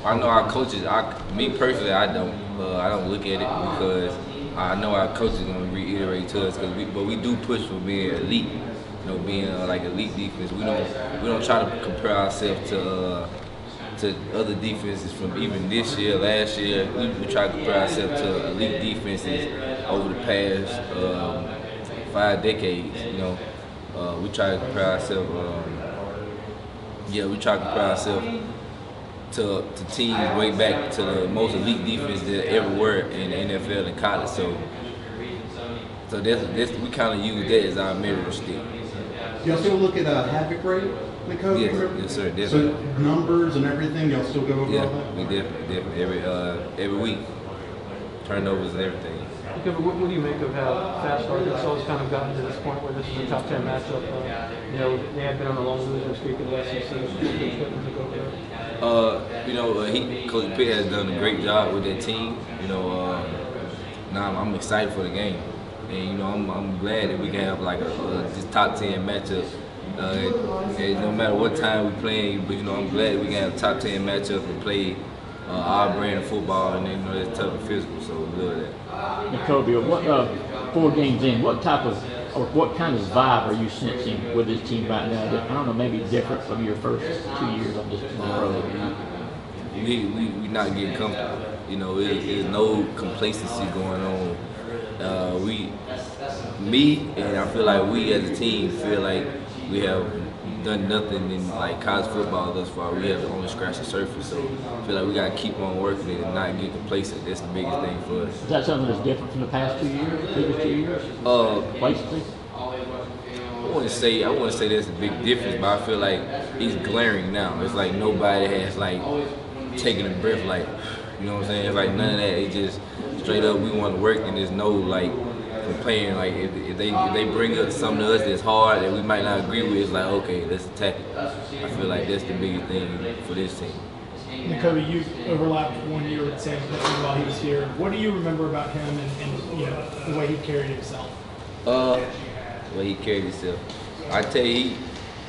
I know our coaches. Me personally, I don't. I don't look at it because I know our coaches gonna reiterate to us. But we do push for being elite. You know, being like elite defense. We don't try to compare ourselves to other defenses from even this year, last year. We try to compare ourselves to elite defenses over the past 5 decades. You know, we try to compare ourselves. We try to compare ourselves to teams way back to the most elite defense that ever were in the NFL and college. So that's we kind of use that as our measuring stick. Y'all still look at havoc rate, Nakobe? Yes, sir, definitely. So numbers and everything, y'all still go over all that? We definitely every week, turnovers and everything. Okay, but what do you make of how fast Arkansas has kind of gotten to this point where this is a top 10 matchup? You know, they have been on a long losing streak in the SEC. Coach Pitt has done a great job with that team. Now I'm excited for the game, and I'm glad that we can have like this top 10 matchup. And no matter what time we playing, but I'm glad that we can have a top 10 matchup and play our brand of football, and it's tough and physical. So we love that. Nakobe, what 4 games in, what kind of vibe are you sensing with this team right now that, I don't know, maybe different from your first 2 years on this road? We not getting comfortable. There's no complacency going on. And I feel like we as a team feel like we have done nothing in like college football thus far. We have only scratched the surface, so I feel like we gotta keep on working it and not get complacent. That's the biggest thing for us. Is that something that's different from the past 2 years, previous 2 years? Complacency? I wouldn't say that's a big difference, but I feel like it's glaring now. It's like nobody has like taken a breath, like, you know what I'm saying? It's like none of that. It's just straight up we want to work, and there's no like complaining. Like if they bring up something to us that's hard that we might not agree with, it's like, okay, let's attack it. I feel like that's the biggest thing for this team. Nakobe, you overlapped 1 year with Sam Pittman while he was here. What do you remember about him and the way he carried himself? The way he carried himself. I tell you,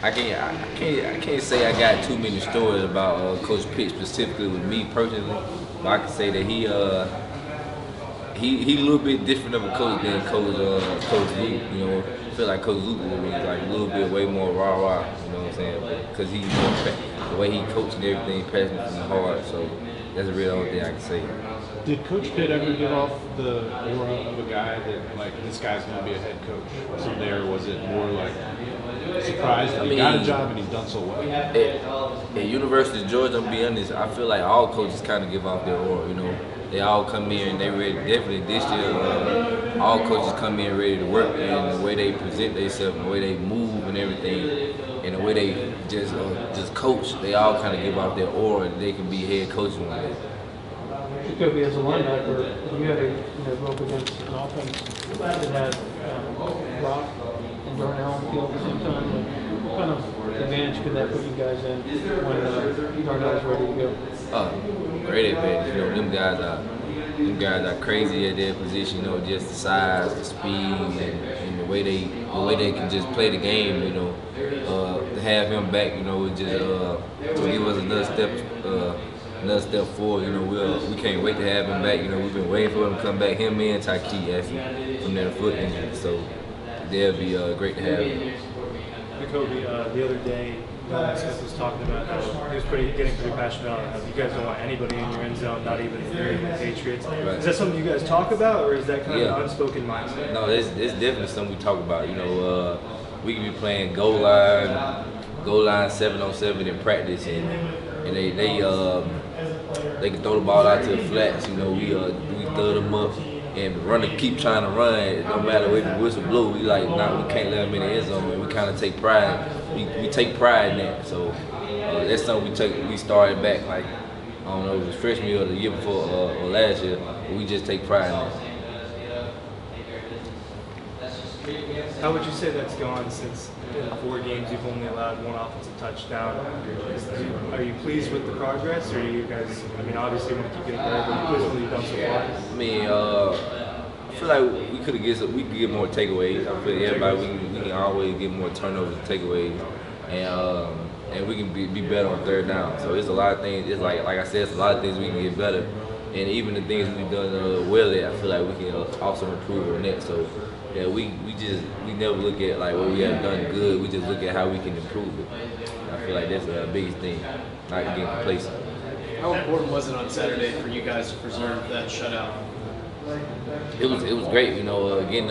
I can't say I got too many stories about Coach Pitt specifically with me personally, but I can say that he a little bit different of a coach than Coach Luke. I feel like Coach Luke was like a little bit way more rah-rah. You know what I'm saying? Because the way he coached and everything, passionate from the heart. So that's the real only thing I can say. Did Coach Pitt ever give off the aura of a guy that, like, this guy's going to be a head coach someday, or was it more like surprised that he got a job and he's done so well? At University of Georgia, I'm be honest, I feel like all coaches kind of give off their aura. They all come in and they ready. Definitely this year, all coaches come in ready to work, and the way they present themselves, and the way they move and everything, and the way they just coach, they all kind of give off their aura that they can be head coaches one day. Nakobe, as a linebacker, you had to go up against an offense that had Rock and Darnell on the field at the same time. What kind of advantage could that put you guys in when Darnell's ready to go? Great advantage. Them guys are crazy at their position. Just the size, the speed, and the way they can just play the game. To have him back, would just to give us another step forward. We can't wait to have him back. We've been waiting for him to come back. Him and Tyke actually from their foot injury, so they'll be great to have him. Nakobe, the other day, Smith was talking about how he was getting pretty passionate about how you guys don't want anybody in your end zone, not even the Patriots. Right. Is that something you guys talk about, or is that kind of an unspoken mindset? No, it's definitely something we talk about. We can be playing goal line 7-on-7 in practice, and they can throw the ball out to the flats. We throw them up, and runner keep trying to run. It don't matter if the whistle blow. We like, nah, we can't let them in the end zone. And we kind of take pride. We take pride in that. So that's something we started back like, I don't know, it was freshman year or the year before or last year. But we just take pride in that. How would you say that's gone since in 4 games you've only allowed 1 offensive touchdown? Are you pleased with the progress, or are you guys, obviously you want to keep getting better, but are you pleased with what you've done so far? I feel like we could get more takeaways. I feel everybody we can always get more turnovers and takeaways. And and we can be better on third down. So it's a lot of things. It's like I said, it's a lot of things we can get better. And even the things we've done well at, I feel like we can also improve on that. So yeah, we never look at like what we have done good. We just look at how we can improve it. I feel like that's the biggest thing, not getting complacent. How important was it on Saturday for you guys to preserve that shutout? It was great, you know, getting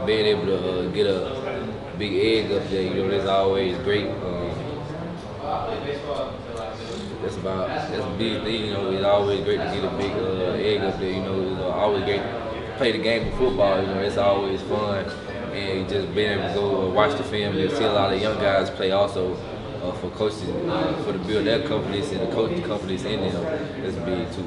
being able to get a big egg up there, you know, that's always great. That's a big thing, you know. It's always great to get a big egg up there, you know. It's always great to play the game of football, you know. It's always fun, and just being able to go watch the film and see a lot of young guys play also. For coaches, for to build their confidence and the coaching confidence in them, that's big too.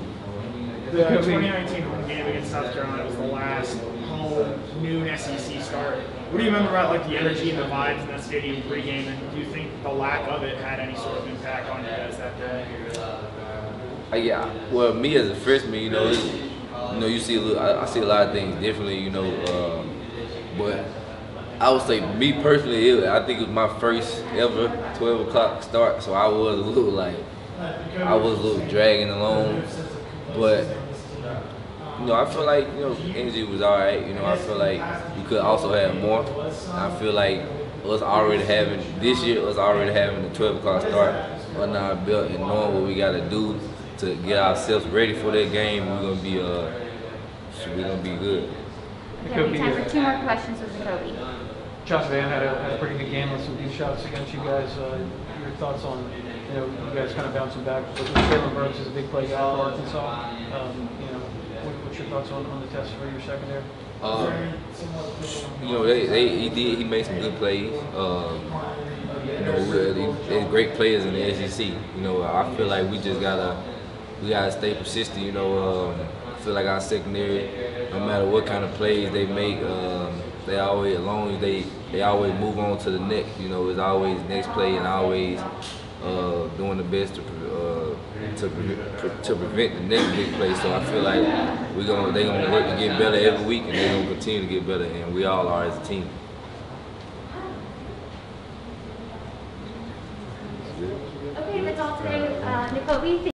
The 2019 home game against South Carolina was the last home noon SEC start. What do you remember about like the energy and the vibes in that stadium pregame, and do you think the lack of it had any sort of impact on you guys that day? Yeah, well, me as a freshman, you know, you see, I see a lot of things differently, you know, but I would say, me personally, I think it was my first ever 12 o'clock start, so I was a little dragging along, but you know, I feel like, you know, energy was all right. You know, I feel like we could also have more. I feel like us already having the 12 o'clock start under our belt and knowing what we got to do to get ourselves ready for that game, we're gonna be good. Okay, we have time for 2 more questions with Nakobe. Josh Van had a pretty good game with some good shots against you guys. Your thoughts on, you know, you guys kind of bouncing back. But Jalen Burks is a big play guy for Arkansas. You know, what's your thoughts on the test for your secondary? You know, he made some good plays. You know, they're great players in the SEC. You know, I feel like we gotta stay persistent. You know, I feel like our secondary, no matter what kind of plays they make, they always, as long as they always move on to the next. You know, it's always next play and always doing the best to prevent the next big play. So I feel like they're gonna work to get better every week, and they're gonna continue to get better, and we all are as a team. Okay, that's all today. Nakobe.